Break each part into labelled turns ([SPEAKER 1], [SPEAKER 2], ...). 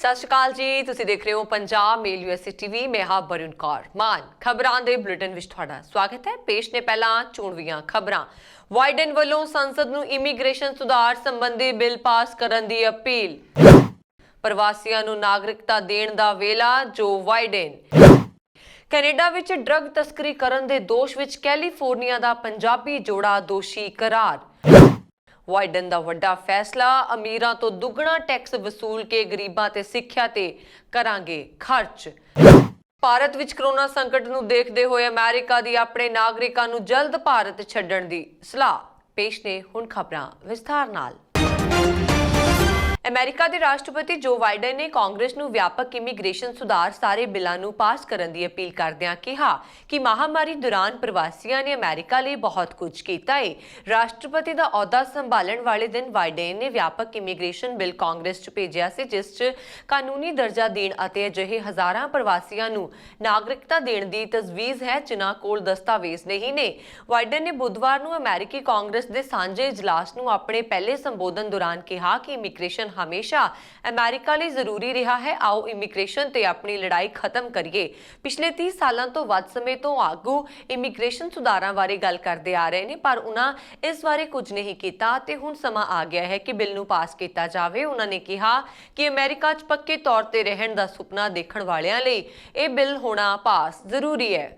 [SPEAKER 1] ਸਤਿ ਸ਼੍ਰੀ ਅਕਾਲ ਜੀ, ਤੁਸੀਂ ਦੇਖ ਰਹੇ ਹੋ ਪੰਜਾਬ ਮੇਲ ਯੂਐਸਏ ਟੀਵੀ। ਮੈਂ ਹਾਂ ਬਰੁਣ ਕੌਰ ਮਾਨ। ਖਬਰਾਂ ਦੇ ਬੁਲੇਟਿਨ ਵਿੱਚ ਤੁਹਾਡਾ ਸਵਾਗਤ ਹੈ। ਪੇਸ਼ ਨੇ ਪਹਿਲਾਂ ਚੋਣਵੀਆਂ ਖਬਰਾਂ। ਵਾਈਡਨ ਵੱਲੋਂ ਸੰਸਦ ਨੂੰ ਇਮੀਗ੍ਰੇਸ਼ਨ ਸੁਧਾਰ ਸੰਬੰਧੀ ਬਿੱਲ ਪਾਸ ਕਰਨ ਦੀ ਅਪੀਲ। ਪ੍ਰਵਾਸੀਆਂ ਨੂੰ ਨਾਗਰਿਕਤਾ ਦੇਣ ਦਾ ਵੇਲਾ, ਜੋ ਵਾਈਡਨ। ਕੈਨੇਡਾ ਵਿੱਚ ਡਰੱਗ ਤਸਕਰੀ ਕਰਨ ਦੇ ਦੋਸ਼ ਵਿੱਚ ਕੈਲੀਫੋਰਨੀਆ ਦਾ ਪੰਜਾਬੀ ਜੋੜਾ ਦੋਸ਼ੀ ਕਰਾਰ। ਵਾਈਡਨ ਦਾ ਵੱਡਾ ਫੈਸਲਾ, ਅਮੀਰਾਂ ਤੋਂ ਦੁੱਗਣਾ ਟੈਕਸ ਵਸੂਲ ਕੇ ਗਰੀਬਾਂ ਤੇ ਸਿੱਖਿਆ ਤੇ ਕਰਾਂਗੇ ਖਰਚ। ਭਾਰਤ ਵਿੱਚ ਕਰੋਨਾ ਸੰਕਟ ਨੂੰ ਦੇਖਦੇ ਹੋਏ ਅਮਰੀਕਾ ਦੀ ਆਪਣੇ ਨਾਗਰਿਕਾਂ ਨੂੰ ਜਲਦ ਭਾਰਤ ਛੱਡਣ ਦੀ ਸਲਾਹ। ਪੇਸ਼ ਨੇ ਹੁਣ ਖਬਰਾਂ ਵਿਸਥਾਰ ਨਾਲ। ਅਮਰੀਕਾ ਦੇ ਰਾਸ਼ਟਰਪਤੀ ਜੋ ਬਾਈਡਨ ਨੇ ਕਾਂਗਰਸ ਨੂੰ ਵਿਆਪਕ ਇਮੀਗ੍ਰੇਸ਼ਨ ਸੁਧਾਰ ਸਾਰੇ ਬਿੱਲਾਂ ਨੂੰ ਪਾਸ ਕਰਨ ਦੀ ਅਪੀਲ ਕਰਦਿਆਂ ਕਿਹਾ ਕਿ ਮਹਾਮਾਰੀ ਦੌਰਾਨ ਪ੍ਰਵਾਸੀਆਂ ਨੇ ਅਮਰੀਕਾ ਲਈ ਬਹੁਤ ਕੁਝ ਕੀਤਾ ਹੈ। ਰਾਸ਼ਟਰਪਤੀ ਦਾ ਅਹੁਦਾ ਸੰਭਾਲਣ ਵਾਲੇ ਦਿਨ ਬਾਈਡਨ ਨੇ ਵਿਆਪਕ ਇਮੀਗ੍ਰੇਸ਼ਨ ਬਿੱਲ ਕਾਂਗਰਸ 'ਚ ਭੇਜਿਆ ਸੀ, ਜਿਸ 'ਚ ਕਾਨੂੰਨੀ ਦਰਜਾ ਦੇਣ ਅਤੇ ਅਜਿਹੇ ਹਜ਼ਾਰਾਂ ਪ੍ਰਵਾਸੀਆਂ ਨੂੰ ਨਾਗਰਿਕਤਾ ਦੇਣ ਦੀ ਤਜਵੀਜ਼ ਹੈ ਜਿਨ੍ਹਾਂ ਕੋਲ ਦਸਤਾਵੇਜ਼ ਨਹੀਂ ਨੇ। ਬਾਈਡਨ ਨੇ ਬੁੱਧਵਾਰ ਨੂੰ ਅਮਰੀਕੀ ਕਾਂਗਰਸ ਦੇ ਸਾਂਝੇ ਇਜਲਾਸ ਨੂੰ ਆਪਣੇ ਪਹਿਲੇ ਸੰਬੋਧਨ ਦੌਰਾਨ ਕਿਹਾ ਕਿ ਇਮੀਗ੍ਰੇਸ਼ਨ ਹਮੇਸ਼ਾ ਅਮਰੀਕਾ ਲਈ ਜ਼ਰੂਰੀ ਰਿਹਾ ਹੈ। ਆਓ ਇਮੀਗ੍ਰੇਸ਼ਨ ਤੇ ਆਪਣੀ ਲੜਾਈ ਖਤਮ ਕਰੀਏ। ਪਿਛਲੇ 30 ਸਾਲਾਂ ਤੋਂ ਵੱਧ ਸਮੇਂ ਤੋਂ ਆਗੂ ਇਮੀਗ੍ਰੇਸ਼ਨ ਸੁਧਾਰਾਂ ਬਾਰੇ ਗੱਲ ਕਰਦੇ ਆ ਰਹੇ ਨੇ, ਪਰ ਉਹਨਾਂ ਇਸ ਬਾਰੇ ਕੁਝ ਨਹੀਂ ਕੀਤਾ ਤੇ ਹੁਣ ਸਮਾਂ ਆ ਗਿਆ ਹੈ ਕਿ ਬਿੱਲ ਨੂੰ ਪਾਸ ਕੀਤਾ ਜਾਵੇ। ਉਹਨਾਂ ਨੇ ਕਿਹਾ ਕਿ ਅਮਰੀਕਾ 'ਚ ਪੱਕੇ ਤੌਰ ਤੇ ਰਹਿਣ ਦਾ ਸੁਪਨਾ ਦੇਖਣ ਵਾਲਿਆਂ ਲਈ ਇਹ ਬਿੱਲ ਹੋਣਾ ਪਾਸ ਜ਼ਰੂਰੀ ਹੈ।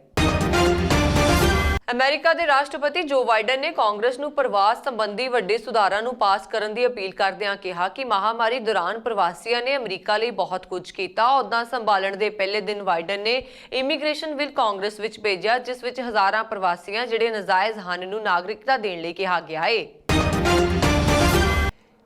[SPEAKER 1] ਅਮਰੀਕਾ ਦੇ ਰਾਸ਼ਟਰਪਤੀ ਜੋ ਬਾਈਡਨ ਨੇ ਕਾਂਗਰਸ ਨੂੰ ਪ੍ਰਵਾਸ ਸੰਬੰਧੀ ਵੱਡੇ ਸੁਧਾਰਾਂ ਨੂੰ ਪਾਸ ਕਰਨ ਦੀ ਅਪੀਲ ਕਰਦਿਆਂ ਕਿਹਾ ਕਿ ਮਹਾਮਾਰੀ ਦੌਰਾਨ ਪ੍ਰਵਾਸੀਆਂ ਨੇ ਅਮਰੀਕਾ ਲਈ ਬਹੁਤ ਕੁਝ ਕੀਤਾ। ਅਹੁਦਾ ਸੰਭਾਲਣ ਦੇ ਪਹਿਲੇ ਦਿਨ ਬਾਈਡਨ ਨੇ ਇਮੀਗ੍ਰੇਸ਼ਨ ਬਿੱਲ ਕਾਂਗਰਸ ਵਿੱਚ ਭੇਜਿਆ, ਜਿਸ ਵਿੱਚ ਹਜ਼ਾਰਾਂ ਪ੍ਰਵਾਸੀਆਂ ਜਿਹੜੇ ਨਾਜਾਇਜ਼ ਹਨ ਨੂੰ ਨਾਗਰਿਕਤਾ ਦੇਣ ਲਈ ਕਿਹਾ ਗਿਆ ਹੈ।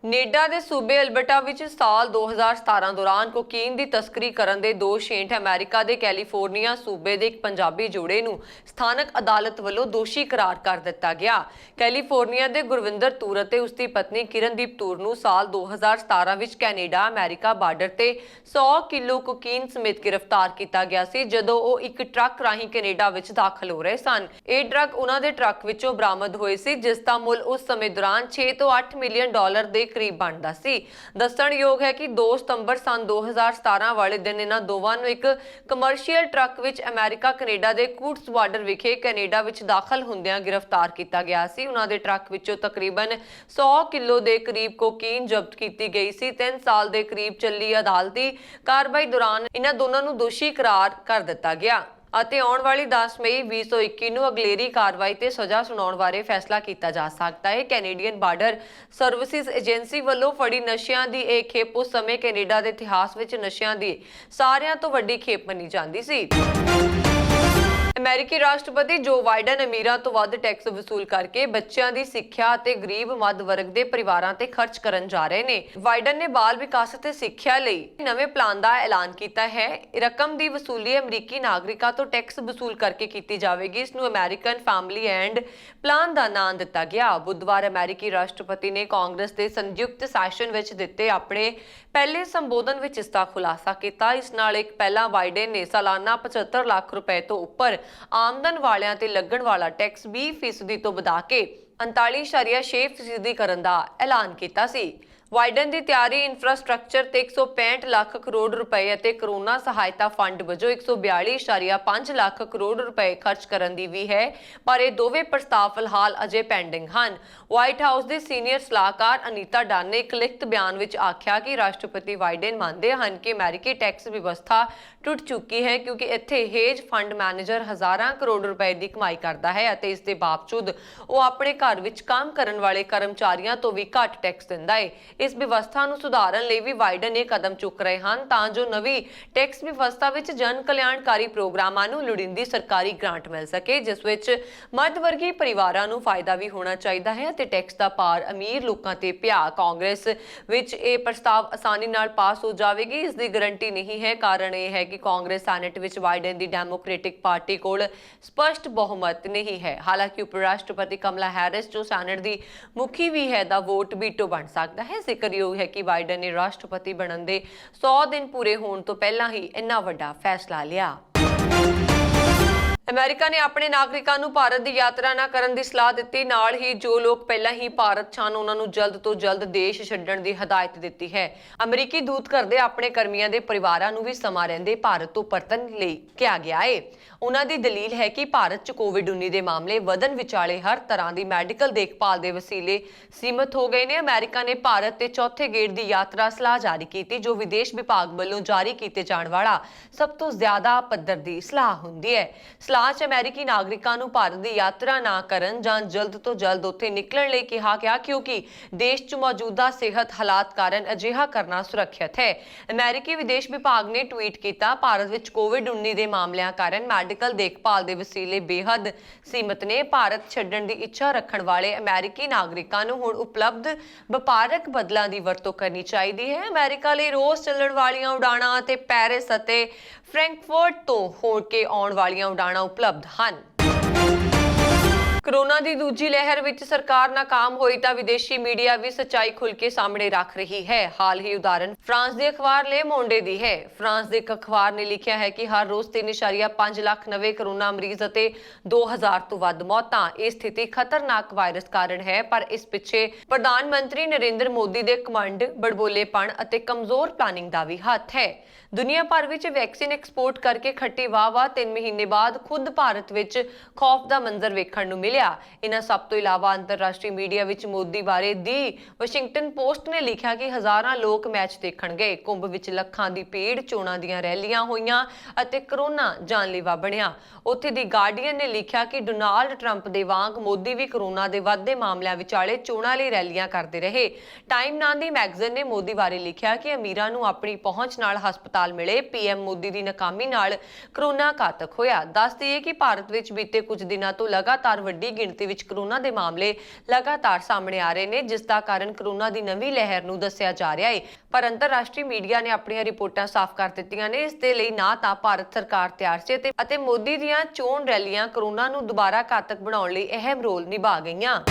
[SPEAKER 1] ਕੈਨੇਡਾ ਦੇ ਸੂਬੇ ਅਲਬਰਟਾ ਵਿੱਚ ਸਾਲ 2017 ਦੌਰਾਨ ਕੋਕੀਨ ਦੀ ਤਸਕਰੀ ਕਰਨ ਦੇ ਦੋਸ਼ ਹੇਠ ਅਮਰੀਕਾ ਦੇ ਕੈਲੀਫੋਰਨੀਆ ਸੂਬੇ ਦੇ ਇੱਕ ਪੰਜਾਬੀ ਜੋੜੇ ਨੂੰ ਸਥਾਨਕ ਅਦਾਲਤ ਵੱਲੋਂ ਦੋਸ਼ੀ ਕਰਾਰ ਕਰ ਦਿੱਤਾ ਗਿਆ। ਕੈਲੀਫੋਰਨੀਆ ਦੇ ਗੁਰਵਿੰਦਰ ਤੂਰ ਅਤੇ ਉਸ ਦੀ ਪਤਨੀ ਕਿਰਨਦੀਪ ਤੂਰ ਨੂੰ ਸਾਲ 2017 ਵਿੱਚ ਕੈਨੇਡਾ ਅਮਰੀਕਾ ਬਾਰਡਰ ਤੇ 100 ਕਿਲੋ ਕੋਕੀਨ ਸਮੇਤ ਗ੍ਰਿਫਤਾਰ ਕੀਤਾ ਗਿਆ ਸੀ, ਜਦੋਂ ਉਹ ਇੱਕ ਟਰੱਕ ਰਾਹੀਂ ਕੈਨੇਡਾ ਵਿੱਚ ਦਾਖਲ ਹੋ ਰਹੇ ਸਨ। ਇਹ ਡਰੱਗ ਉਹਨਾਂ ਦੇ ਟਰੱਕ ਵਿੱਚੋਂ ਬਰਾਮਦ ਹੋਏ ਸੀ, ਜਿਸ ਦਾ ਮੁੱਲ ਉਸ ਸਮੇਂ ਦੌਰਾਨ 6 ਤੋਂ 8 ਮਿਲੀਅਨ ਡਾਲਰ ਦੇ ਕਰੀਬ ਬਣਦਾ ਸੀ। ਦੱਸਣਯੋਗ ਹੈ ਕਿ 2 ਸਤੰਬਰ ਸਨ 2017 ਵਾਲੇ ਦਿਨ ਇਹਨਾਂ ਦੋਵਾਂ ਨੂੰ ਇੱਕ ਕਮਰਸ਼ੀਅਲ ਟਰੱਕ ਵਿੱਚ ਅਮਰੀਕਾ ਕੈਨੇਡਾ ਦੇ ਕੂਟਸ ਬਾਰਡਰ ਵਿਖੇ ਕੈਨੇਡਾ ਵਿੱਚ ਦਾਖਲ ਹੁੰਦਿਆਂ ਗ੍ਰਿਫਤਾਰ ਕੀਤਾ ਗਿਆ ਸੀ। ਉਹਨਾਂ ਦੇ ਟਰੱਕ ਵਿੱਚੋਂ ਤਕਰੀਬਨ 100 ਕਿਲੋ ਦੇ ਕਰੀਬ ਕੋਕੀਨ ਜ਼ਬਤ ਕੀਤੀ ਗਈ ਸੀ। 3 ਸਾਲ ਦੇ ਕਰੀਬ ਚੱਲੀ ਅਦਾਲਤੀ ਕਾਰਵਾਈ ਦੌਰਾਨ ਇਹਨਾਂ ਦੋਨਾਂ ਨੂੰ ਦੋਸ਼ੀ ਕਰਾਰ ਕਰ ਦਿੱਤਾ ਗਿਆ ਅਤੇ ਆਉਣ ਵਾਲੀ 10 ਮਈ 2021 ਨੂੰ ਅਗਲੇਰੀ ਕਾਰਵਾਈ ਤੇ ਸਜ਼ਾ ਸੁਣਾਉਣ ਬਾਰੇ ਫੈਸਲਾ ਕੀਤਾ ਜਾ ਸਕਦਾ ਹੈ। ਕੈਨੇਡੀਅਨ ਬਾਰਡਰ ਸਰਵਿਸਿਜ਼ ਏਜੰਸੀ ਵੱਲੋਂ ਫੜੀ ਨਸ਼ਿਆਂ ਦੀ ਇਹ ਖੇਪ ਉਸ ਸਮੇਂ ਕੈਨੇਡਾ ਦੇ ਇਤਿਹਾਸ ਵਿੱਚ ਨਸ਼ਿਆਂ ਦੀ ਸਾਰਿਆਂ ਤੋਂ ਵੱਡੀ ਖੇਪ ਮੰਨੀ ਜਾਂਦੀ ਸੀ। ਅਮਰੀਕੀ ਰਾਸ਼ਟਰਪਤੀ ਜੋ ਬਾਈਡਨ ਅਮੀਰਾਂ ਤੋਂ ਵੱਧ ਟੈਕਸ ਵਸੂਲ ਕਰਕੇ ਬੱਚਿਆਂ ਦੀ ਸਿੱਖਿਆ ਅਤੇ ਗਰੀਬ ਮੱਧ ਵਰਗ ਦੇ ਪਰਿਵਾਰਾਂ ਤੇ ਖਰਚ ਕਰਨ ਜਾ ਰਹੇ ਨੇ। ਬਾਈਡਨ ਨੇ ਬਾਲ ਵਿਕਾਸ ਅਤੇ ਸਿੱਖਿਆ ਲਈ ਨਵੇਂ ਪਲਾਨ ਦਾ ਐਲਾਨ ਕੀਤਾ ਹੈ। ਰਕਮ ਦੀ ਵਸੂਲੀ ਅਮਰੀਕੀ ਨਾਗਰਿਕਾਂ ਤੋਂ ਟੈਕਸ ਵਸੂਲ ਕਰਕੇ ਕੀਤੀ ਜਾਵੇਗੀ। ਇਸ ਨੂੰ ਅਮਰੀਕਨ ਫੈਮਿਲੀ ਐਂਡ ਪਲਾਨ ਦਾ ਨਾਮ ਦਿੱਤਾ ਗਿਆ। ਬੁੱਧਵਾਰ ਅਮਰੀਕੀ ਰਾਸ਼ਟਰਪਤੀ ਨੇ ਕਾਂਗਰਸ ਦੇ ਸੰਯੁਕਤ ਸੈਸ਼ਨ ਵਿੱਚ ਦਿੱਤੇ ਆਪਣੇ ਪਹਿਲੇ ਸੰਬੋਧਨ ਵਿੱਚ ਇਸ ਦਾ ਖੁਲਾਸਾ ਕੀਤਾ। ਇਸ ਨਾਲ ਇੱਕ ਪਹਿਲਾਂ ਬਾਈਡਨ ਨੇ ਸਾਲਾਨਾ 75 ਲੱਖ ਰੁਪਏ ਤੋਂ ਉੱਪਰ ਆਮਦਨ ਵਾਲਿਆਂ ਤੇ ਲੱਗਣ ਵਾਲਾ ਟੈਕਸ 20% ਤੋਂ ਵਧਾ ਕੇ 39.6% ਕਰਨ ਦਾ ਐਲਾਨ ਕੀਤਾ ਸੀ। ਬਾਈਡਨ ਦੀ ਤਿਆਰੀ ਇਨਫਰਾਸਟ੍ਰਕਚਰ ਤੇ 165 ਲੱਖ ਕਰੋੜ ਰੁਪਏ ਅਤੇ ਕਰੋਨਾ ਸਹਾਇਤਾ ਫੰਡ ਵਜੋਂ 142.5 ਲੱਖ ਕਰੋੜ ਰੁਪਏ ਖਰਚ ਕਰਨ ਦੀ ਵੀ ਹੈ, ਪਰ ਇਹ ਦੋਵੇਂ ਪ੍ਰਸਤਾਵ ਫਿਲਹਾਲ ਅਜੇ ਪੈਂਡਿੰਗ ਹਨ। ਵਾਈਟ ਹਾਊਸ ਦੇ ਸੀਨੀਅਰ ਸਲਾਹਕਾਰ ਅਨੀਤਾ ਡਨ ਨੇ ਇੱਕ ਲਿਖਤ ਬਿਆਨ ਵਿੱਚ ਆਖਿਆ ਕਿ ਰਾਸ਼ਟਰਪਤੀ ਬਾਈਡਨ ਮੰਨਦੇ ਹਨ ਕਿ ਅਮਰੀਕੀ ਟੈਕਸ ਵਿਵਸਥਾ ਟੁੱਟ ਚੁੱਕੀ ਹੈ, ਕਿਉਂਕਿ ਇੱਥੇ ਹੇਜ ਫੰਡ ਮੈਨੇਜਰ ਹਜ਼ਾਰਾਂ ਕਰੋੜ ਰੁਪਏ ਦੀ ਕਮਾਈ ਕਰਦਾ ਹੈ ਅਤੇ ਇਸ ਦੇ ਬਾਵਜੂਦ ਉਹ ਆਪਣੇ ਘਰ ਵਿੱਚ ਕੰਮ ਕਰਨ ਵਾਲੇ ਕਰਮਚਾਰੀਆਂ ਤੋਂ ਵੀ ਘੱਟ ਟੈਕਸ ਦਿੰਦਾ ਹੈ। ਇਸ ਵਿਵਸਥਾ ਨੂੰ ਸੁਧਾਰਨ ਲਈ ਵੀ ਬਾਈਡਨ ਇਹ ਕਦਮ ਚੁੱਕ ਰਹੇ ਹਨ ਤਾਂ ਜੋ ਨਵੀਂ ਟੈਕਸ ਵਿਵਸਥਾ ਵਿੱਚ ਜਨ ਕਲਿਆਣਕਾਰੀ ਪ੍ਰੋਗਰਾਮਾਂ ਨੂੰ ਲੋੜੀਂਦੀ ਸਰਕਾਰੀ ਗ੍ਰਾਂਟ ਮਿਲ ਸਕੇ, ਜਿਸ ਵਿੱਚ ਮੱਧ ਵਰਗੀ ਪਰਿਵਾਰਾਂ ਨੂੰ ਫਾਇਦਾ ਵੀ ਹੋਣਾ ਚਾਹੀਦਾ ਹੈ ਅਤੇ ਟੈਕਸ ਦਾ ਭਾਰ ਅਮੀਰ ਲੋਕਾਂ ਤੇ ਪਿਆ। ਕਾਂਗਰਸ ਵਿੱਚ ਇਹ ਪ੍ਰਸਤਾਵ ਆਸਾਨੀ ਨਾਲ ਪਾਸ ਹੋ ਜਾਵੇਗੀ, ਇਸ ਦੀ ਗਾਰੰਟੀ ਨਹੀਂ ਹੈ। ਕਾਰਨ ਇਹ ਹੈ ਕਿ ਕਾਂਗਰਸ ਸੈਨੇਟ ਵਿੱਚ ਬਾਈਡਨ ਦੀ ਡੈਮੋਕ੍ਰੈਟਿਕ ਪਾਰਟੀ ਕੋਲ ਸਪਸ਼ਟ ਬਹੁਮਤ ਨਹੀਂ ਹੈ। ਹਾਲਾਂਕਿ ਉਪ ਰਾਸ਼ਟਰਪਤੀ ਕਮਲਾ ਹੈਰਿਸ ਜੋ ਸੈਨੇਟ ਦੀ ਮੁਖੀ ਵੀ ਹੈ ਦਾ ਵੋਟ ਵੀਟੋ ਬਣ ਸਕਦਾ ਹੈ। ਜ਼ਿਕਰਯੋਗ ਹੈ ਕਿ ਬਾਈਡਨ ਨੇ ਰਾਸ਼ਟਰਪਤੀ ਬਣਨ ਦੇ 100 ਦਿਨ ਪੂਰੇ ਹੋਣ ਤੋਂ ਪਹਿਲਾਂ ਹੀ ਇੰਨਾ ਵੱਡਾ ਫੈਸਲਾ ਲਿਆ। ਅਮਰੀਕਾ ਨੇ ਆਪਣੇ ਨਾਗਰਿਕਾਂ ਨੂੰ ਭਾਰਤ ਦੀ ਯਾਤਰਾ ਨਾ ਕਰਨ ਦੀ ਸਲਾਹ ਦਿੱਤੀ। ਨਾਲ ਹੀ ਜੋ ਲੋਕ ਪਹਿਲਾਂ ਹੀ ਭਾਰਤ 'ਚ ਹਨ ਉਹਨਾਂ ਨੂੰ ਜਲਦ ਤੋਂ ਜਲਦ ਦੇਸ਼ ਛੱਡਣ ਦੀ ਹਦਾਇਤ ਦਿੱਤੀ ਹੈ। ਅਮਰੀਕੀ ਦੂਤ ਘਰ ਦੇ ਆਪਣੇ ਕਰਮੀਆਂ ਦੇ ਪਰਿਵਾਰਾਂ ਨੂੰ ਵੀ ਸਮਾਂ ਰਹਿੰਦੇ ਭਾਰਤ ਤੋਂ ਪਰਤਣ ਲਈ ਕਿਹਾ ਗਿਆ ਹੈ। ਉਹਨਾਂ ਦੀ ਦਲੀਲ ਹੈ ਕਿ ਭਾਰਤ 'ਚ ਕੋਵਿਡ-19 ਦੇ ਮਾਮਲੇ ਵਧਣ ਵਿਚਾਲੇ ਹਰ ਤਰ੍ਹਾਂ ਦੀ ਮੈਡੀਕਲ ਦੇਖਭਾਲ ਦੇ ਵਸੀਲੇ ਸੀਮਤ ਹੋ ਗਏ ਨੇ। ਅਮਰੀਕਾ ਨੇ ਭਾਰਤ ਦੇ ਚੌਥੇ ਗੇੜ ਦੀ ਯਾਤਰਾ ਸਲਾਹ ਜਾਰੀ ਕੀਤੀ, ਜੋ ਵਿਦੇਸ਼ ਵਿਭਾਗ ਵੱਲੋਂ ਜਾਰੀ ਕੀਤੇ ਜਾਣ ਵਾਲਾ ਸਭ ਤੋਂ ਜ਼ਿਆਦਾ ਪੱਧਰ ਦੀ ਸਲਾਹ ਹੁੰਦੀ ਹੈ। ਸਲਾਹ 'ਚ ਅਮਰੀਕੀ ਨਾਗਰਿਕਾਂ ਨੂੰ ਭਾਰਤ ਦੀ ਯਾਤਰਾ ਨਾ ਕਰਨ ਜਾਂ ਜਲਦ ਤੋਂ ਜਲਦ ਉੱਥੇ ਨਿਕਲਣ ਲਈ ਕਿਹਾ ਗਿਆ, ਕਿਉਂਕਿ ਦੇਸ਼ 'ਚ ਮੌਜੂਦਾ ਸਿਹਤ ਹਾਲਾਤ ਕਾਰਨ ਅਜਿਹਾ ਕਰਨਾ ਸੁਰੱਖਿਅਤ ਹੈ। ਅਮਰੀਕੀ ਵਿਦੇਸ਼ ਵਿਭਾਗ ਨੇ ਟਵੀਟ ਕੀਤਾ, ਭਾਰਤ ਵਿੱਚ ਕੋਵਿਡ-19 ਦੇ ਮਾਮਲਿਆਂ ਕਾਰਨ ਮੈਡੀਕਲ ਦੇਖਭਾਲ ਦੇ ਵਸੀਲੇ ਬੇਹੱਦ ਸੀਮਤ ਨੇ। ਭਾਰਤ ਛੱਡਣ ਦੀ ਇੱਛਾ ਰੱਖਣ ਵਾਲੇ ਅਮਰੀਕੀ ਨਾਗਰਿਕਾਂ ਨੂੰ ਹੁਣ ਉਪਲਬਧ ਵਪਾਰਕ ਬਦਲਾਂ ਦੀ ਵਰਤੋਂ ਕਰਨੀ ਚਾਹੀਦੀ ਹੈ। ਅਮਰੀਕਾ ਲਈ ਰੋਜ਼ ਚੱਲਣ ਵਾਲੀਆਂ ਉਡਾਣਾਂ ਅਤੇ ਪੈਰਿਸ ਅਤੇ ਫ੍ਰੈਂਕਫਰਟ ਤੋਂ ਹੋ ਕੇ ਆਉਣ ਵਾਲੀਆਂ ਉਡਾਣਾਂ ਉਪਲਬਧ ਹਨ। ਕੋਰੋਨਾ ਦੀ ਦੂਜੀ ਲਹਿਰ ਵਿੱਚ ਸਰਕਾਰ ਨਾਕਾਮ ਹੋਈ ਤਾਂ ਵਿਦੇਸ਼ੀ ਮੀਡੀਆ ਵੀ ਸੱਚਾਈ ਖੁੱਲ੍ਹ ਕੇ ਸਾਹਮਣੇ ਰੱਖ ਰਹੀ ਹੈ। ਹਾਲ ਹੀ ਉਦਾਹਰਨ ਫਰਾਂਸ ਦੇ ਅਖਬਾਰ ਲੇ ਮੋਂਡੇ ਦੀ ਹੈ। ਫਰਾਂਸ ਦੇ ਇੱਕ ਅਖਬਾਰ ਨੇ ਲਿਖਿਆ ਹੈ ਕਿ ਹਰ ਰੋਜ਼ 3.5 ਲੱਖ ਨਵੇਂ ਕੋਰੋਨਾ ਮਰੀਜ਼ ਅਤੇ 2000 ਤੋਂ ਵੱਧ ਮੌਤਾਂ। ਇਹ ਸਥਿਤੀ ਖਤਰਨਾਕ ਵਾਇਰਸ ਕਾਰਨ ਹੈ, ਪਰ ਇਸ ਪਿੱਛੇ ਪ੍ਰਧਾਨ ਮੰਤਰੀ ਨਰਿੰਦਰ ਮੋਦੀ ਦੇ ਕਮੰਡ, ਬੜਬੋਲੇਪਣ ਅਤੇ ਕਮਜ਼ੋਰ ਪਲਾਨਿੰਗ ਦਾ ਵੀ ਹੱਥ ਹੈ। ਦੁਨੀਆ ਭਰ ਵਿੱਚ ਵੈਕਸੀਨ ਐਕਸਪੋਰਟ ਕਰਕੇ ਖੱਟੀ ਵਾਹ 3 ਮਹੀਨੇ ਬਾਅਦ ਖੁਦ ਭਾਰਤ ਵਿੱਚ ਖੌਫ ਦਾ ਮੰਜ਼ਰ ਵੇਖਣ ਨੂੰ ਮਿਲਿਆ। ਇਹਨਾਂ ਸਭ ਤੋਂ ਇਲਾਵਾ ਅੰਤਰਰਾਸ਼ਟਰੀ ਮੀਡੀਆ ਵਿੱਚ ਮੋਦੀ ਬਾਰੇ ਦੀ ਵਾਸ਼ਿੰਗਟਨ ਪੋਸਟ ਨੇ ਲਿਖਿਆ ਕਿ ਹਜ਼ਾਰਾਂ ਲੋਕ ਮੈਚ ਦੇਖਣ ਗਏ, ਕੁੰਭ ਵਿੱਚ ਲੱਖਾਂ ਦੀ ਭੀੜ, ਚੋਣਾਂ ਦੀਆਂ ਰੈਲੀਆਂ ਹੋਈਆਂ ਅਤੇ ਕਰੋਨਾ ਜਾਨਲੇਵਾ ਬਣਿਆ। ਉੱਥੇ ਦੀ ਗਾਰਡੀਅਨ ਨੇ ਲਿਖਿਆ ਕਿ ਡੋਨਾਲਡ ਟਰੰਪ ਦੇ ਵਾਂਗ ਮੋਦੀ ਵੀ ਕਰੋਨਾ ਦੇ ਵੱਧਦੇ ਮਾਮਲਿਆਂ ਵਿਚਾਲੇ ਚੋਣਾਂ ਲਈ ਰੈਲੀਆਂ ਕਰਦੇ ਰਹੇ। ਟਾਈਮ ਨਾਂ ਦੀ ਮੈਗਜ਼ੀਨ ਨੇ ਮੋਦੀ ਬਾਰੇ ਲਿਖਿਆ ਕਿ ਅਮੀਰਾਂ ਨੂੰ ਆਪਣੀ ਪਹੁੰਚ ਨਾਲ ਹਸਪਤਾਲ ਮਿਲੇ। ਪੀਐਮ ਮੋਦੀ ਦੀ ਨਾਕਾਮੀ ਨਾਲ ਕਰੋਨਾ ਘਾਤਕ ਹੋਇਆ। ਦੱਸ ਦਈਏ ਕਿ ਭਾਰਤ ਵਿੱਚ ਬੀਤੇ ਕੁਝ ਦਿਨਾਂ ਤੋਂ ਲਗਾਤਾਰ ਵੱਡੀ ਗਿਣਤੀ ਵਿੱਚ ਕਰੋਨਾ ਦੇ ਮਾਮਲੇ ਲਗਾਤਾਰ ਸਾਹਮਣੇ ਆ ਰਹੇ ਨੇ, ਜਿਸ ਦਾ ਕਾਰਨ ਕਰੋਨਾ ਦੀ ਨਵੀਂ ਲਹਿਰ ਨੂੰ ਦੱਸਿਆ ਜਾ ਰਿਹਾ ਹੈ। ਪਰ ਅੰਤਰਰਾਸ਼ਟਰੀ ਮੀਡੀਆ ਨੇ ਆਪਣੀਆਂ ਰਿਪੋਰਟਾਂ ਸਾਫ਼ ਕਰ ਦਿੱਤੀਆਂ ਨੇ। ਇਸ ਦੇ ਲਈ ਨਾ ਤਾਂ ਭਾਰਤ ਸਰਕਾਰ ਤਿਆਰ ਸੀ ਅਤੇ ਮੋਦੀ ਦੀਆਂ ਚੋਣ ਰੈਲੀਆਂ ਕਰੋਨਾ ਨੂੰ ਦੁਬਾਰਾ ਘਾਤਕ ਬਣਾਉਣ ਲਈ ਅਹਿਮ ਰੋਲ ਨਿਭਾ ਗਈਆਂ।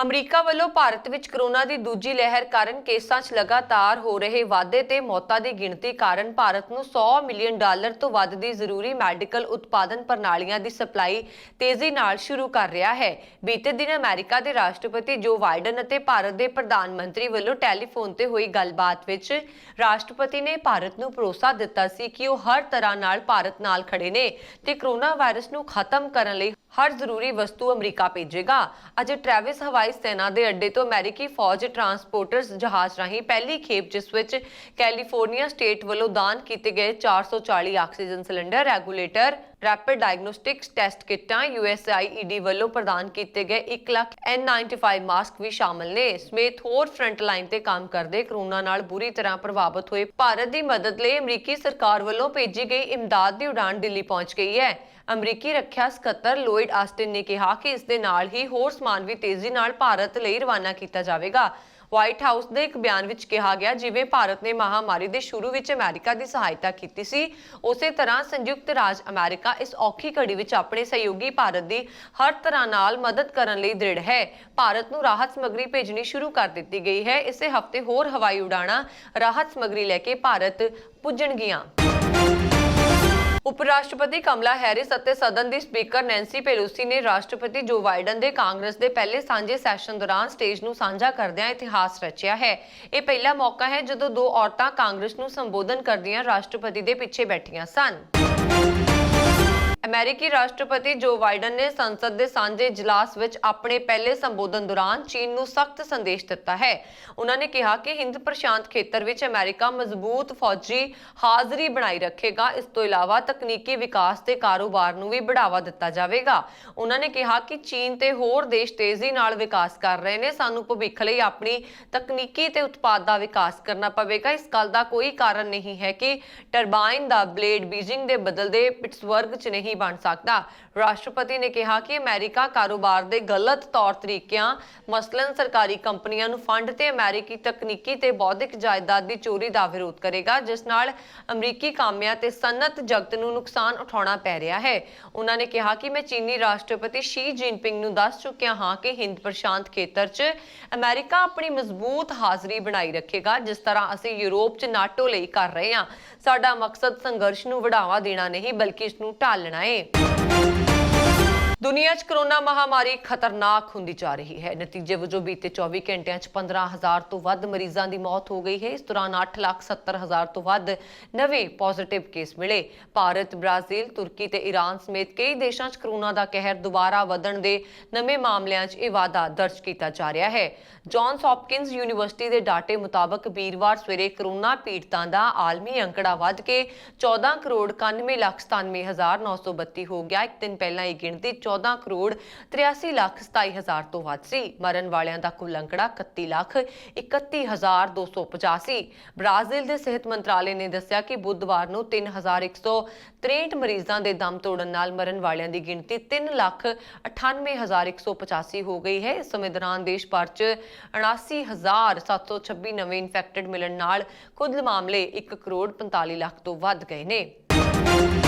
[SPEAKER 1] ਅਮਰੀਕਾ ਵੱਲੋਂ ਭਾਰਤ ਵਿੱਚ ਕਰੋਨਾ ਦੀ ਦੂਜੀ ਲਹਿਰ ਕਾਰਨ ਕੇਸਾਂ 'ਚ ਲਗਾਤਾਰ ਹੋ ਰਹੇ ਵਾਧੇ ਤੇ ਮੌਤਾਂ ਦੀ ਗਿਣਤੀ ਕਾਰਨ ਭਾਰਤ ਨੂੰ $100 ਮਿਲੀਅਨ ਤੋਂ ਵੱਧ ਦੀ ਜ਼ਰੂਰੀ ਮੈਡੀਕਲ ਉਤਪਾਦਨ ਪ੍ਰਣਾਲੀਆਂ ਦੀ ਸਪਲਾਈ ਤੇਜ਼ੀ ਨਾਲ ਸ਼ੁਰੂ ਕਰ ਰਿਹਾ ਹੈ। ਬੀਤੇ ਦਿਨ ਅਮਰੀਕਾ ਦੇ ਰਾਸ਼ਟਰਪਤੀ ਜੋ ਬਾਈਡਨ ਅਤੇ ਭਾਰਤ ਦੇ ਪ੍ਰਧਾਨ ਮੰਤਰੀ ਵੱਲੋਂ ਟੈਲੀਫੋਨ ਤੇ ਹੋਈ ਗੱਲਬਾਤ ਵਿੱਚ ਰਾਸ਼ਟਰਪਤੀ ਨੇ ਭਾਰਤ ਨੂੰ ਭਰੋਸਾ ਦਿੱਤਾ ਸੀ ਕਿ ਉਹ ਹਰ ਤਰ੍ਹਾਂ ਨਾਲ ਭਾਰਤ ਨਾਲ ਖੜੇ ਨੇ ਤੇ ਕਰੋਨਾ ਵਾਇਰਸ ਨੂੰ ਖਤਮ ਕਰਨ ਲਈ ਹਰ ਜ਼ਰੂਰੀ ਵਸਤੂ ਅਮਰੀਕਾ ਭੇਜੇਗਾ। ਅੱਜ ਟ੍ਰੈਵਿਸ ਹਵਾਈ ਸੈਨਾ ਦੇ ਅੱਡੇ ਤੋਂ ਅਮਰੀਕੀ ਫੌਜ ਟਰਾਂਸਪੋਰਟਰਸ ਜਹਾਜ਼ ਰਾਹੀਂ ਪਹਿਲੀ ਖੇਪ, ਜਿਸ ਵਿੱਚ ਕੈਲੀਫੋਰਨੀਆ ਸਟੇਟ ਵੱਲੋਂ ਦਾਨ ਕੀਤੇ ਗਏ 440 oxygen cylinder, regulator, rapid diagnostics test ਕਿੱਟਾਂ, USAID ਵੱਲੋਂ ਪ੍ਰਦਾਨ ਕੀਤੇ ਗਏ 1 ਲੱਖ N95 ਮਾਸਕ ਵੀ ਸ਼ਾਮਲ ਨੇ, ਸਮੇਤ ਹੋਰ ਫਰੰਟ ਲਾਈਨ ਤੇ ਕੰਮ ਕਰਦੇ ਕਰੋਨਾ ਨਾਲ ਬੁਰੀ ਤਰ੍ਹਾਂ ਪ੍ਰਭਾਵਿਤ ਹੋਏ ਭਾਰਤ ਦੀ ਮਦਦ ਲਈ ਅਮਰੀਕੀ ਸਰਕਾਰ ਵੱਲੋਂ ਭੇਜੀ ਗਈ ਇਮਦਾਦ ਦੀ ਉਡਾਨ ਦਿੱਲੀ ਪਹੁੰਚ ਗਈ ਹੈ। ਅਮਰੀਕੀ ਰੱਖਿਆ ਸਕੱਤਰ ਲੋਇਡ ਆਸਟਿਨ ਨੇ ਕਿਹਾ ਕਿ ਇਸ ਦੇ ਨਾਲ ਹੀ ਹੋਰ ਸਮਾਨ ਵੀ ਤੇਜ਼ੀ ਨਾਲ ਭਾਰਤ ਲਈ ਰਵਾਨਾ ਕੀਤਾ ਜਾਵੇਗਾ। ਵਾਈਟ ਹਾਊਸ ਦੇ ਇੱਕ ਬਿਆਨ ਵਿੱਚ ਕਿਹਾ ਗਿਆ, ਜਿਵੇਂ ਭਾਰਤ ਨੇ ਮਹਾਮਾਰੀ ਦੇ ਸ਼ੁਰੂ ਵਿੱਚ ਅਮਰੀਕਾ ਦੀ ਸਹਾਇਤਾ ਕੀਤੀ ਸੀ, ਉਸੇ ਤਰ੍ਹਾਂ ਸੰਯੁਕਤ ਰਾਜ ਅਮਰੀਕਾ ਇਸ ਔਖੀ ਘੜੀ ਵਿੱਚ ਆਪਣੇ ਸਹਿਯੋਗੀ ਭਾਰਤ ਦੀ ਹਰ ਤਰ੍ਹਾਂ ਨਾਲ ਮਦਦ ਕਰਨ ਲਈ ਦ੍ਰਿੜ ਹੈ। ਭਾਰਤ ਨੂੰ ਰਾਹਤ ਸਮੱਗਰੀ ਭੇਜਣੀ ਸ਼ੁਰੂ ਕਰ ਦਿੱਤੀ ਗਈ ਹੈ। ਇਸੇ ਹਫ਼ਤੇ ਹੋਰ ਹਵਾਈ ਉਡਾਣਾਂ ਰਾਹਤ ਸਮੱਗਰੀ ਲੈ ਕੇ ਭਾਰਤ ਪੁੱਜਣਗੀਆਂ। ਉਪ ਰਾਸ਼ਟਰਪਤੀ ਕਮਲਾ ਹੈਰਿਸ ਅਤੇ ਸਦਨ ਦੀ ਸਪੀਕਰ ਨੈਂਸੀ ਪੈਲੋਸੀ ਨੇ ਰਾਸ਼ਟਰਪਤੀ ਜੋ ਬਾਈਡਨ ਦੇ ਕਾਂਗਰਸ ਦੇ ਪਹਿਲੇ ਸਾਂਝੇ ਸੈਸ਼ਨ ਦੌਰਾਨ ਸਟੇਜ ਨੂੰ ਸਾਂਝਾ ਕਰਦਿਆਂ ਇਤਿਹਾਸ ਰਚਿਆ ਹੈ। ਇਹ ਪਹਿਲਾ ਮੌਕਾ ਹੈ ਜਦੋਂ ਦੋ ਔਰਤਾਂ ਕਾਂਗਰਸ ਨੂੰ ਸੰਬੋਧਨ ਕਰਦਿਆਂ ਰਾਸ਼ਟਰਪਤੀ ਦੇ ਪਿੱਛੇ ਬੈਠੀਆਂ ਸਨ। ਅਮਰੀਕੀ ਰਾਸ਼ਟਰਪਤੀ ਜੋ ਬਾਈਡਨ ਨੇ ਸੰਸਦ ਦੇ ਸਾਂਝੇ ਇਜਲਾਸ ਵਿੱਚ ਆਪਣੇ ਪਹਿਲੇ ਸੰਬੋਧਨ ਦੌਰਾਨ ਚੀਨ ਨੂੰ ਸਖਤ ਸੰਦੇਸ਼ ਦਿੱਤਾ ਹੈ। ਉਹਨਾਂ ਨੇ ਕਿਹਾ ਕਿ ਹਿੰਦ ਪ੍ਰਸ਼ਾਂਤ ਖੇਤਰ ਵਿੱਚ ਅਮਰੀਕਾ ਮਜ਼ਬੂਤ ਫੌਜੀ ਹਾਜ਼ਰੀ ਬਣਾਈ ਰੱਖੇਗਾ। ਇਸ ਤੋਂ ਇਲਾਵਾ ਤਕਨੀਕੀ ਵਿਕਾਸ ਤੇ ਕਾਰੋਬਾਰ ਨੂੰ ਵੀ ਬੜਾਵਾ ਦਿੱਤਾ ਜਾਵੇਗਾ। ਉਹਨਾਂ ਨੇ ਕਿਹਾ ਕਿ ਚੀਨ ਤੇ ਹੋਰ ਦੇਸ਼ ਤੇਜ਼ੀ ਨਾਲ ਵਿਕਾਸ ਕਰ ਰਹੇ ਨੇ। ਸਾਨੂੰ ਭਵਿੱਖ ਲਈ ਆਪਣੀ ਤਕਨੀਕੀ ਤੇ ਉਤਪਾਦ ਦਾ ਵਿਕਾਸ ਕਰਨਾ ਪਵੇਗਾ। ਇਸ ਗੱਲ ਦਾ ਕੋਈ ਕਾਰਨ ਨਹੀਂ ਹੈ ਕਿ ਟਰਬਾਈਨ ਦਾ ਬਲੇਡ ਬੀਜਿੰਗ ਦੇ ਬਦਲਦੇ ਪਿਟਸਬਰਗ 'ਚ ਨਹੀਂ नहीं बन सकता। राष्ट्रपति ने कहा कि अमेरिका कारोबार के गलत तौर तरीकों मसलन सरकारी कंपनियों ਨੂੰ फंड ਤੇ अमेरिकी तकनीकी ਤੇ बौद्धिक जायदाद की चोरी का विरोध करेगा, जिस नाल अमरीकी कामिਆਂ ਤੇ सनअत जगत ਨੂੰ नुकसान उठाना पै रहा है। उन्होंने कहा कि मैं चीनी राष्ट्रपति शी जिनपिंग ਨੂੰ दस चुकिया हाँ कि हिंद प्रशांत खेतर च अमेरिका अपनी मजबूत हाजरी बनाई रखेगा, जिस तरह ਅਸੀਂ यूरोप च नाटो ਲਈ कर रहे हैं। साडा मकसद संघर्ष ਨੂੰ बढ़ावा देना नहीं बल्कि इस ਨੂੰ ਢਾਲਣਾ है। दुनिया च कोरोना महामारी खतरनाक होंदी जा रही है। नतीजे वजों बीते 24 घंटिਆਂ 'ਚ 15,000 ਤੋਂ ਵੱਧ ਮਰੀਜ਼ਾਂ ਦੀ ਮੌਤ ਹੋ ਗਈ ਹੈ। इस दौरान 8,70,000 ਤੋਂ ਵੱਧ ਨਵੇਂ ਪੋਜ਼ਿਟਿਵ ਕੇਸ ਮਿਲੇ। ਭਾਰਤ, ਬ੍ਰਾਜ਼ੀਲ, ਤੁਰਕੀ ਤੇ ਈਰਾਨ ਸਮੇਤ ਕਈ ਦੇਸ਼ਾਂ 'ਚ ਕੋਰੋਨਾ ਦਾ ਕਹਿਰ ਦੁਬਾਰਾ ਵਧਣ ਦੇ ਨਵੇਂ ਮਾਮਲਿਆਂ 'ਚ ਇਹ ਵਾਧਾ ਦਰਜ ਕੀਤਾ ਜਾ ਰਿਹਾ ਹੈ। ਜੌਨਸ ਹੌਪਕਿੰਸ ਯੂਨੀਵਰਸਿਟੀ ਦੇ ਡਾਟੇ ਮੁਤਾਬਕ ਵੀਰਵਾਰ ਸਵੇਰੇ ਕੋਰੋਨਾ ਪੀੜਤਾਂ ਦਾ ਆਲਮੀ ਅੰਕੜਾ ਵੱਧ ਕੇ 14 ਕਰੋੜ 91,97,932 ਹੋ ਗਿਆ। ਇੱਕ ਦਿਨ ਪਹਿਲਾਂ ਇਹ ਗਿਣਤੀ 14 ਕਰੋੜ 83,27,000 ਤੋਂ ਵੱਧ ਸੀ। ਮਰਨ ਵਾਲਿਆਂ ਦਾ ਕੁੱਲ ਅੰਕੜਾ 31,31,285। ਬ੍ਰਾਜ਼ੀਲ ਦੇ ਸਿਹਤ ਮੰਤਰਾਲੇ ਨੇ ਦੱਸਿਆ ਕਿ ਬੁੱਧਵਾਰ ਨੂੰ 3,163 ਮਰੀਜ਼ਾਂ ਦੇ ਦਮ ਤੋੜਨ ਨਾਲ ਮਰਨ ਵਾਲਿਆਂ ਦੀ ਗਿਣਤੀ 3,98,185 ਹੋ ਗਈ ਹੈ। ਇਸ ਸਮੇਂ ਦੌਰਾਨ ਦੇਸ਼ ਭਰ 'ਚ 79,726 ਨਵੇਂ ਇਨਫੈਕਟਡ ਮਿਲਣ ਨਾਲ ਕੁੱਲ ਮਾਮਲੇ 1 ਕਰੋੜ 45 ਲੱਖ ਤੋਂ ਵੱਧ ਗਏ ਨੇ।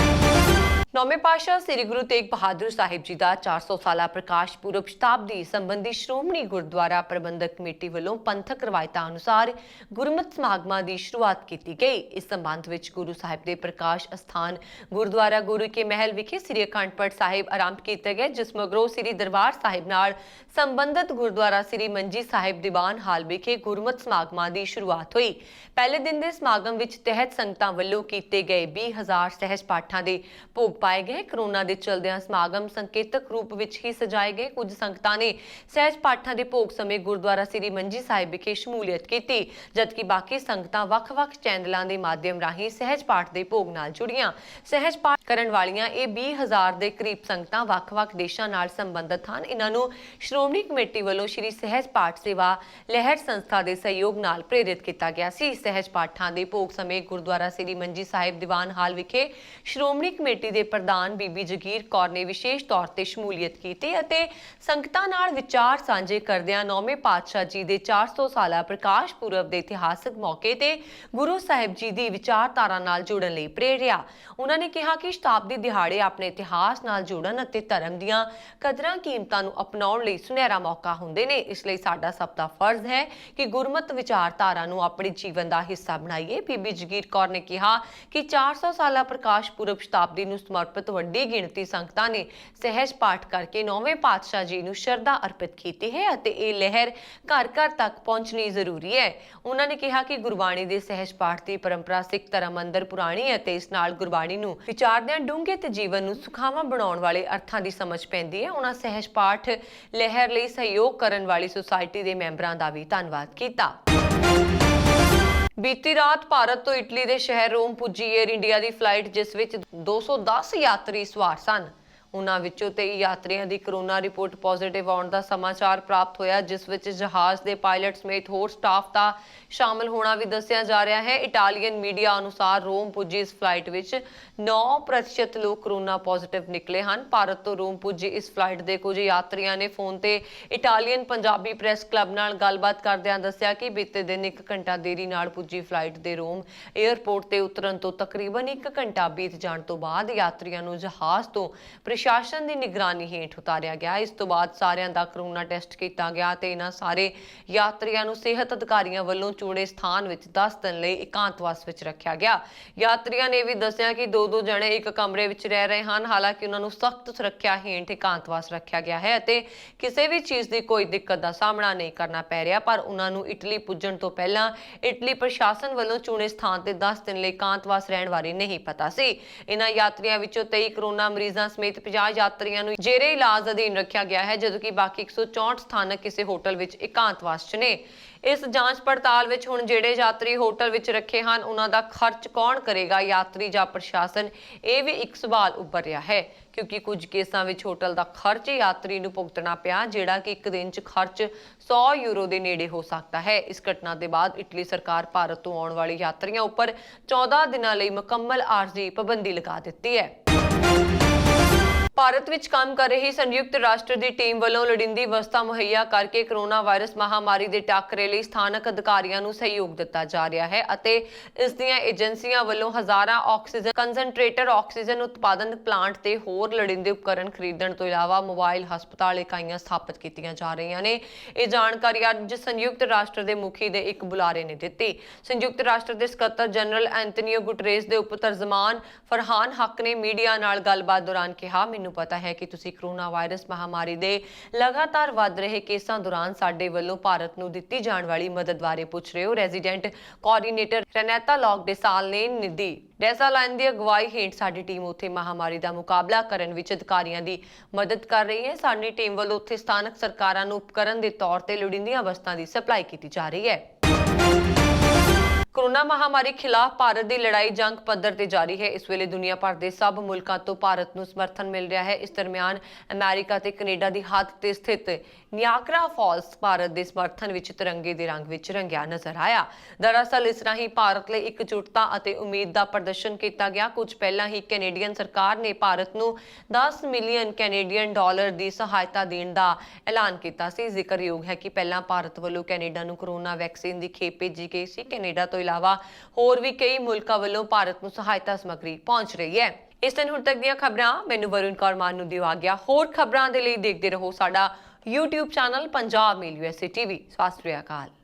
[SPEAKER 1] नौवें पातशाह श्री गुरु तेग बहादुर साहिब जी का 400 साला प्रकाश पुरब शताब्दी संबंधी श्रोमणी गुरुद्वारा प्रबंधक कमेटी वालों पंथक रवायतां अनुसार गुरमत समागमां की शुरुआत की गई। इस संबंध में गुरु साहिब के प्रकाश अस्थान गुरुद्वारा गुरु के महल विखे श्री अखंड पाठ साहिब आरंभ किए गए, जिस मगरों श्री दरबार साहिब नाल संबंधित गुरुद्वारा श्री मंजी साहिब दीवान हाल विखे गुरमत समागमां की शुरुआत हुई। पहले दिन के समागम विच तहत संगतां वल्लों किए गए 20,000 सहज पाठां दे भोग पाए गए। कोरोना के चलदियां समागम संकेतक रूप विच ही सजाए गए। कुछ संगतां ने सहज पाठां दे भोग समय गुरुद्वारा श्री मंजी साहिब विखे शमूलियत की, जबकि बाकी संगतां वख-वख चैनलों के माध्यम राही सहज पाठ के भोग नाल जुड़ियां। सहज पाठ करन वालियां ये 20,000 के करीब संगतां वख-वख देशां नाल संबंधित हैं। इन्हां नूं श्रोमणी कमेटी वालों श्री सहज पाठ सेवा लहर संस्था के सहयोग नाल प्रेरित किया गया सी। सहज पाठां के भोग समय गुरुद्वारा श्री मंजी साहिब दीवान हाल विखे श्रोमणी कमेटी के प्रधान बीबी जगीर कौर ने विशेष तौर पर शमूलियत की ਅਤੇ ਸੰਗਤਾਂ ਨਾਲ ਵਿਚਾਰ ਸਾਂਝੇ ਕਰਦਿਆਂ ਨੌਵੇਂ ਪਾਤਸ਼ਾਹ ਜੀ ਦੇ 400 ਸਾਲਾ ਪ੍ਰਕਾਸ਼ ਪੁਰਬ ਦੇ ਇਤਿਹਾਸਕ ਮੌਕੇ ਤੇ ਗੁਰੂ ਸਾਹਿਬ ਜੀ ਦੀ ਵਿਚਾਰਧਾਰਾ ਨਾਲ ਜੁੜਨ ਲਈ ਪ੍ਰੇਰਿਆ। ਉਹਨਾਂ ਨੇ ਕਿਹਾ ਕਿ ਸ਼ਤਾਬਦੀ ਦਿਹਾੜੇ ਆਪਣੇ ਇਤਿਹਾਸ ਨਾਲ ਜੁੜਨ ਅਤੇ ਧਰਮ ਦੀਆਂ ਕਦਰਾਂ ਕੀਮਤਾਂ ਨੂੰ ਅਪਣਾਉਣ ਲਈ ਸੁਨਹਿਰਾ ਮੌਕਾ ਹੁੰਦੇ ਨੇ। ਇਸ ਲਈ ਸਾਡਾ ਸਭ ਦਾ ਫਰਜ਼ ਹੈ ਕਿ ਗੁਰਮਤ ਵਿਚਾਰਧਾਰਾ ਨੂੰ ਆਪਣੇ ਜੀਵਨ ਦਾ ਹਿੱਸਾ ਬਣਾਈਏ। ਬੀਬੀ ਜਗੀਰ ਕੌਰ ਨੇ ਕਿਹਾ ਕਿ 400 ਸਾਲਾ ਪ੍ਰਕਾਸ਼ ਪੁਰਬ ਸ਼ਤਾਬਦੀ ਨੂੰ ਸਮਰਪਿਤ ਵੱਡੀ ਗਿਣਤੀ ਸੰਗਤਾਂ ਨੇ सहज पाठ करके नौवें पातशाह जी नूं शरधा अर्पित की है ਅਤੇ ਇਹ लहर घर घर तक पहुंचनी जरूरी है। उन्होंने कहा कि गुरबाणी के सहज पाठ की परंपरा सिख धर्म अंदर पुरानी है, इस नाल गुरबाणी नूं विचारदਿਆਂ डूंघे ते जीवन नूं सुखावां बनाउण वाले अर्थां की समझ पैंदी है। उन्होंने सहज पाठ लहर लई सहयोग करन वाली सोसाइटी के मैंबरां दा भी धन्नवाद कीता। बीती रात भारत तो इटली के शहर रोम पुजी एयर इंडिया की फ्लाइट, जिस विच 210 यात्री सवार सन। उन्हां विचों 23 यात्रियों की कोरोना रिपोर्ट पॉजिटिव आउण दा समाचार प्राप्त होया, जिस विच जहाज़ के पायलट समेत होर स्टाफ का शामिल होना भी दस्सिया जा रहा है। इटालियन मीडिया अनुसार रोम पुजी इस फ्लाइट विच 9% लोग कोरोना पॉजिटिव निकले हैं। भारत तो रोम पुजी इस फ्लाइट के कुछ यात्रियों ने फोन ते इटालियन पंजाबी प्रेस क्लब नाल गलबात करदिआं दस्सिया कि बीते दिन 1 घंटा देरी नाल पुजी फ्लाइट के रोम एयरपोर्ट ते उतरन तो तकरीबन 1 घंटा बीत जाण तो बाद यात्रियों नूं जहाज़ तो प्रशासन की निगरानी हेठ उतारिया गया। इस तो बाद सारिਆਂ ਦਾ कोरोना टेस्ट किया गया ਤੇ ਇਹਨਾਂ ਸਾਰੇ यात्रियों ਨੂੰ ਸਿਹਤ ਅਧਿਕਾਰੀਆਂ ਵੱਲੋਂ ਚੁਣੇ ਸਥਾਨ ਵਿੱਚ 10 ਦਿਨ ਲਈ ਇਕਾਂਤਵਾਸ ਵਿੱਚ ਰੱਖਿਆ ਗਿਆ। यात्रियों ने भी ਦੱਸਿਆ कि 2-2 ਜਣੇ ਇੱਕ ਕਮਰੇ ਵਿੱਚ ਰਹਿ ਰਹੇ ਹਨ। ਹਾਲਾਂਕਿ ਉਹਨਾਂ ਨੂੰ ਸਖਤ ਸੁਰੱਖਿਆ ਹੇਠ ਇਕਾਂਤਵਾਸ ਰੱਖਿਆ ਗਿਆ ਹੈ ਅਤੇ ਕਿਸੇ ਵੀ ਚੀਜ਼ ਦੀ ਕੋਈ ਦਿੱਕਤ ਦਾ ਸਾਹਮਣਾ ਨਹੀਂ ਕਰਨਾ ਪੈ ਰਿਹਾ। ਪਰ ਉਹਨਾਂ ਨੂੰ ਇਟਲੀ ਪੁੱਜਣ ਤੋਂ ਪਹਿਲਾਂ ਇਟਲੀ ਪ੍ਰਸ਼ਾਸਨ ਵੱਲੋਂ ਚੁਣੇ ਸਥਾਨ ਤੇ 10 ਦਿਨ ਲਈ ਇਕਾਂਤਵਾਸ ਰਹਿਣ ਬਾਰੇ ਨਹੀਂ ਪਤਾ ਸੀ। ਇਹਨਾਂ यात्रियों ਵਿੱਚੋਂ 23 कोरोना मरीजों समेत 50 यात्रियों ਨੂੰ जेरे इलाज अधीन रखा गया है, जबकि बाकी 164 स्थानक किसी होटल विच एकांतवास च ने। इस जांच पड़ताल विच हुण जेड़े यात्री होटल विच रखे हैं उन्हां दा खर्च कौन करेगा, यात्री जां प्रशासन, यह भी एक सवाल उभर रहा है, क्योंकि कुछ केसां विच होटल दा खर्च यात्री नूं भुगतना पिया, जिहड़ा कि एक दिन च खर्च 100 यूरो के नेड़े हो सकता है। इस घटना के बाद इटली सरकार भारत तो आने वाले यात्रियों उपर 14 दिनों लई मुकम्मल आरजी पाबंदी लगा दी है। ਭਾਰਤ ਵਿੱਚ ਕੰਮ ਕਰ ਰਹੀ ਸੰਯੁਕਤ ਰਾਸ਼ਟਰ ਦੀ ਟੀਮ ਵੱਲੋਂ ਲੋੜੀਂਦੀ ਵਸਤਾਂ ਮੁਹੱਈਆ ਕਰਕੇ ਕੋਰੋਨਾ ਵਾਇਰਸ ਮਹਾਮਾਰੀ ਦੇ ਟਾਕਰੇ ਲਈ ਸਥਾਨਕ ਅਧਿਕਾਰੀਆਂ ਨੂੰ ਸਹਿਯੋਗ ਦਿੱਤਾ ਜਾ ਰਿਹਾ ਹੈ ਅਤੇ ਇਸ ਦੀਆਂ ਏਜੰਸੀਆਂ ਵੱਲੋਂ ਹਜ਼ਾਰਾਂ ਆਕਸੀਜਨ ਕੰਸੈਂਟਰੇਟਰ, ਆਕਸੀਜਨ ਉਤਪਾਦਨ ਪਲਾਂਟ ਤੇ ਹੋਰ ਲੋੜੀਂਦੇ ਉਪਕਰਨ ਖਰੀਦਣ ਤੋਂ ਇਲਾਵਾ ਮੋਬਾਈਲ ਹਸਪਤਾਲ ਇਕਾਈਆਂ ਸਥਾਪਿਤ ਕੀਤੀਆਂ ਜਾ ਰਹੀਆਂ ਨੇ। ਇਹ ਜਾਣਕਾਰੀ ਅੱਜ ਸੰਯੁਕਤ ਰਾਸ਼ਟਰ ਦੇ ਮੁਖੀ ਦੇ ਇੱਕ ਬੁਲਾਰੇ ਨੇ ਦਿੱਤੀ। ਸੰਯੁਕਤ ਰਾਸ਼ਟਰ ਦੇ ਸਕੱਤਰ ਜਨਰਲ ਐਂਟੋਨੀਓ ਗੁਟਰੇਸ ਦੇ ਉਪ ਤਰਜਮਾਨ ਫਰਹਾਨ ਹੱਕ ਨੇ ਮੀਡੀਆ ਨਾਲ ਗੱਲਬਾਤ ਦੌਰਾਨ ਕਿਹਾ, ਮੈਨੂੰ ਪਤਾ ਹੈ ਕਿ ਤੁਸੀਂ ਕੋਰੋਨਾ ਵਾਇਰਸ ਮਹਾਮਾਰੀ ਦੇ ਲਗਾਤਾਰ ਵੱਧ ਰਹੇ ਕੇਸਾਂ ਦੌਰਾਨ ਸਾਡੇ ਵੱਲੋਂ ਭਾਰਤ ਨੂੰ ਦਿੱਤੀ ਜਾਣ ਵਾਲੀ ਮਦਦ ਬਾਰੇ ਪੁੱਛ ਰਹੇ ਹੋ। ਰੈਜ਼ੀਡੈਂਟ ਕੋਆਰਡੀਨੇਟਰ ਰੈਨੇਤਾ ਲੌਂਗਡੇਸਾਲ ਨੇ ਨਿੱਦੀ ਡੈਸਾਲਾਈਨ ਦੀ ਅਗਵਾਈ ਹੇਠ ਸਾਡੀ ਟੀਮ ਉੱਥੇ ਮਹਾਮਾਰੀ ਦਾ ਮੁਕਾਬਲਾ ਕਰਨ ਵਿੱਚ ਅਧਿਕਾਰੀਆਂ ਦੀ ਮਦਦ ਕਰ ਰਹੀ ਹੈ। ਸਾਡੀ ਟੀਮ ਵੱਲੋਂ ਉੱਥੇ ਸਥਾਨਕ ਸਰਕਾਰਾਂ ਨੂੰ ਉਪਕਰਨ ਦੇ ਤੌਰ ਤੇ ਲੋੜੀਂਦੀਆਂ ਵਸਤਾਂ ਦੀ ਸਪਲਾਈ ਕੀਤੀ ਜਾ ਰਹੀ ਹੈ। कोरोना महामारी खिलाफ भारत की लड़ाई जंग पद्धर ते जारी है। इस वेले दुनिया भर के सब मुल्कों तो भारत नूं समर्थन मिल रहा है। इस दरम्यान अमेरिका ते कनेडा की हद ते स्थित नियाग्रा फॉल्स भारत के समर्थन विच तिरंगे के रंग विच रंगिया नजर आया। दरअसल इस राही भारत लई एकजुटता अते उम्मीद का प्रदर्शन किया गया। कुछ पहला ही कैनेडियन सरकार ने भारत नूं 10 मिलियन कैनेडियन डॉलर की सहायता देने का ऐलान किया सी। जिक्रयोग है कि पहला भारत वालों कैनेडा नूं कोरोना वैक्सीन की खेप भेजी गई सी। कैनेडा तो इलावा होर भी कई मुल्कों वालों भारत नूं सहायता समग्री पहुंच रही है। इस दिन हुण तक दीयां खबरां मैनूं वरुण कौर मान नूं दिओ आ गया। होर खबरां दे लई देखदे रहो साडा YouTube channel Punjab Mail USA TV। सत श्री अकाल।